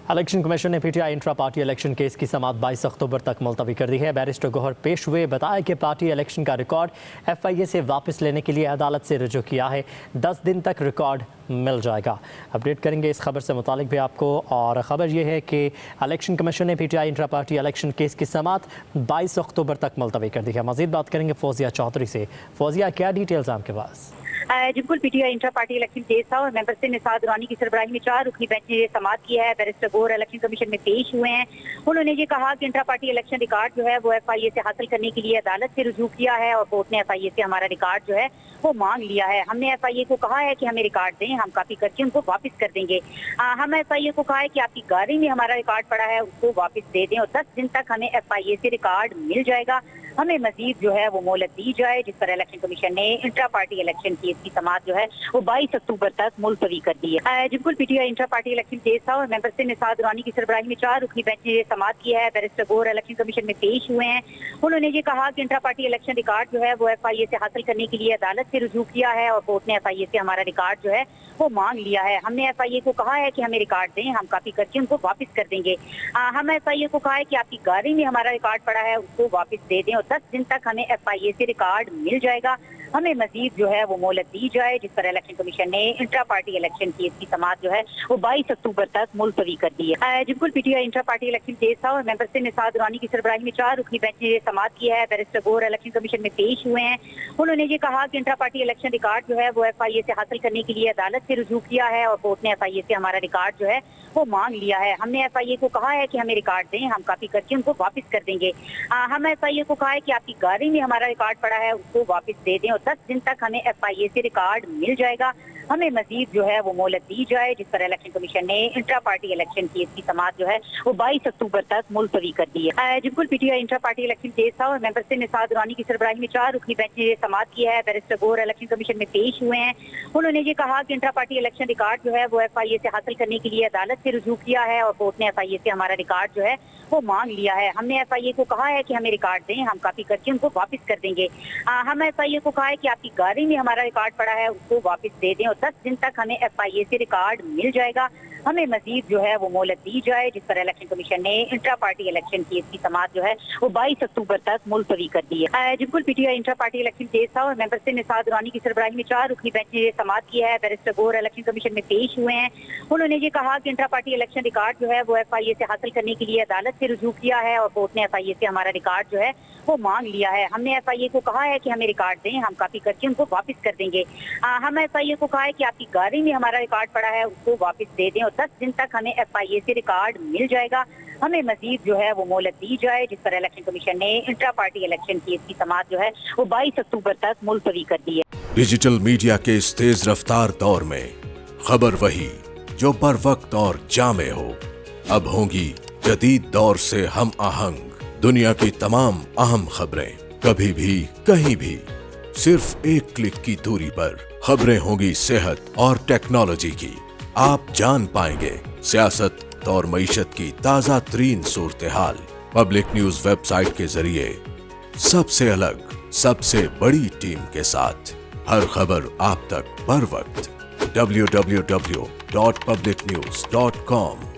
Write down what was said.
Election commission ने PTI intra party election case की समाअत 22 अक्टूबर तक मुलतवी कर दी है। बैरिस्टर गौहर पेश हुए, बताया कि पार्टी इलेक्शन का रिकॉर्ड एफआईए से वापस लेने के लिए अदालत से रुजू किया है। 10 दिन तक रिकॉर्ड मिल जाएगा। अपडेट करेंगे इस खबर से मुतालिक भी आपको। और ख़बर यह है कि इलेक्शन कमीशन ने PTI intra party election case की समाअत 22 अक्टूबर तक मुलतवी कर दी है। मज़ीद बात करेंगे फौजिया चौधरी से। फौजिया, क्या डिटेल्स आपके पास? बिल्कुल, PTI intra party election case था और मेंबर से निसार दुरानी की सरबराही में 4 रुकनी बेंच ने समाअत की है। बैरिस्टर गौहर इलेक्शन कमीशन में पेश हुए हैं। उन्होंने ये कहा कि इंट्रा पार्टी इलेक्शन रिकॉर्ड जो है वो एफआईए से हासिल करने के लिए अदालत से रुजू किया है और कोर्ट ने एफआईए से हमारा रिकॉर्ड जो है वो मांग लिया है। हमने एफआईए को कहा है कि हमें रिकॉर्ड दें, हम कॉपी करके उनको वापस कर देंगे। हम एफआईए को कहा है कि आपकी गाड़ी में हमारा रिकॉर्ड पड़ा है उसको वापस दे दें और 10 दिन तक हमें एफआईए से रिकॉर्ड मिल जाएगा। हमें मजीद जो है वो मोहलत दी जाए, जिस पर इलेक्शन कमीशन ने इंट्रा पार्टी इलेक्शन केस की समाअत जो है वो 22 अक्टूबर तक मुलतवी कर दी है। बिल्कुल, PTI intra party election case था और मेंबर से निसार दुरानी की सरबराही में 4 रुकनी बेंच ने समाअत की है। बैरिस्टर गौहर इलेक्शन कमीशन में पेश हुए हैं। उन्होंने ये कहा कि इंट्रा पार्टी इलेक्शन रिकॉर्ड जो है वो एफआईए से हासिल करने के लिए अदालत से रुजू किया है और कोर्ट ने एफआईए से हमारा रिकॉर्ड जो है वो मांग लिया है। हमने एफआईए को कहा है कि हमें रिकॉर्ड दें, हम कॉपी करके उनको वापस कर देंगे। हम एफआईए को कहा है कि आपकी गाड़ी में हमारा रिकॉर्ड पड़ा है उसको वापस दे दें और 10 दिन तक हमें एफआईए से रिकॉर्ड मिल जाएगा। हमें मजीद जो है वो मोहलत दी जाए, जिस पर इलेक्शन कमीशन ने इंट्रा पार्टी इलेक्शन केस की समाअत जो है वो 22 अक्टूबर तक मुलतवी कर दी है। बिल्कुल, PTI intra party election case था और मेंबर से निसार दुरानी की सरबराही में 4 रुकनी बेंच ने समाअत की है। बैरिस्टर गौहर इलेक्शन कमीशन में पेश हुए हैं। उन्होंने ये कहा कि इंट्रा पार्टी इलेक्शन रिकॉर्ड जो है वो एफआईए से हासिल करने के लिए अदालत से रुजू किया है और कोर्ट ने एफआईए से हमारा रिकॉर्ड जो है वो मांग लिया है। हमने एफआईए को कहा है कि हमें रिकॉर्ड दें, हम कॉपी करके उनको वापस कर देंगे। हम एफआईए को कहा है कि आपकी गाड़ी में हमारा रिकॉर्ड पड़ा है उसको वापस दे दें और 10 दिन तक हमें एफआईए से रिकॉर्ड मिल जाएगा। हमें मजीद जो है वो मोहलत दी जाए, जिस पर इलेक्शन कमीशन ने इंट्रा पार्टी इलेक्शन केस की समाअत जो है वो 22 अक्टूबर तक मुलतवी कर दी है। बिल्कुल, PTI intra party election case था और मेंबर से निसार दुरानी की सरबराही में 4 रुकनी बेंच ने समाअत की है। बैरिस्टर गौहर इलेक्शन कमीशन में पेश हुए हैं। उन्होंने ये कहा कि इंट्रा पार्टी इलेक्शन रिकॉर्ड जो है वो एफआईए से हासिल करने के लिए अदालत से रुजू किया है और कोर्ट ने एफआईए से हमारा रिकॉर्ड जो है वो मांग लिया है। हमने एफआईए को कहा है कि हमें रिकॉर्ड दें, हम कॉपी करके उनको वापस कर देंगे। हम एफआईए को कहा है कि आपकी गाड़ी में हमारा रिकॉर्ड पड़ा है उसको वापस दे दें और 10 दिन तक हमें एफआईए से रिकॉर्ड मिल जाएगा। हमें मजीद जो है वो मोहलत दी जाए, जिस पर इलेक्शन कमीशन ने इंट्रा पार्टी इलेक्शन केस की समाअत जो है वो 22 अक्टूबर तक मुलतवी कर दी है। बिल्कुल, PTI intra party election case था और मेंबर से निसार दुरानी की सरबराही में 4 रुकनी बेंच ने समाअत की है। बैरिस्टर गौहर इलेक्शन कमीशन में पेश हुए हैं। उन्होंने ये कहा कि इंट्रा पार्टी इलेक्शन रिकॉर्ड जो है वो एफआईए से हासिल करने के लिए अदालत से रुजू किया है और कोर्ट ने एफआईए से हमारा रिकॉर्ड जो है वो मांग लिया है। हमने एफआईए को कहा है कि हमें रिकॉर्ड दें, हम कॉपी करके उनको वापस कर देंगे। हम एफआईए को कहा है कि आपकी गाड़ी में हमारा रिकॉर्ड पड़ा है उसको वापस दे दें और 10 दिन तक हमें एफआईए से रिकॉर्ड मिल जाएगा। हमें मजीद जो है वो मोहलत दी जाए, जिस पर इलेक्शन कमीशन ने इंट्रा पार्टी इलेक्शन केस की समाअत जो है वो 22 अक्टूबर तक मुलतवी कर दी है। डिजिटल मीडिया के इस तेज रफ्तार दौर में खबर वही जो बर वक्त और जामे हो। अब होंगी जदीद दौर से हम आहंग दुनिया की तमाम अहम खबरें, कभी भी कहीं भी सिर्फ एक क्लिक की दूरी पर। खबरें होंगी सेहत और टेक्नोलॉजी की। आप जान पाएंगे सियासत और मईशत की ताजा तरीन सूरत हाल। पब्लिक न्यूज वेबसाइट के जरिए सबसे अलग, सबसे बड़ी टीम के साथ हर खबर आप तक बर वक्त। www.publicnews.com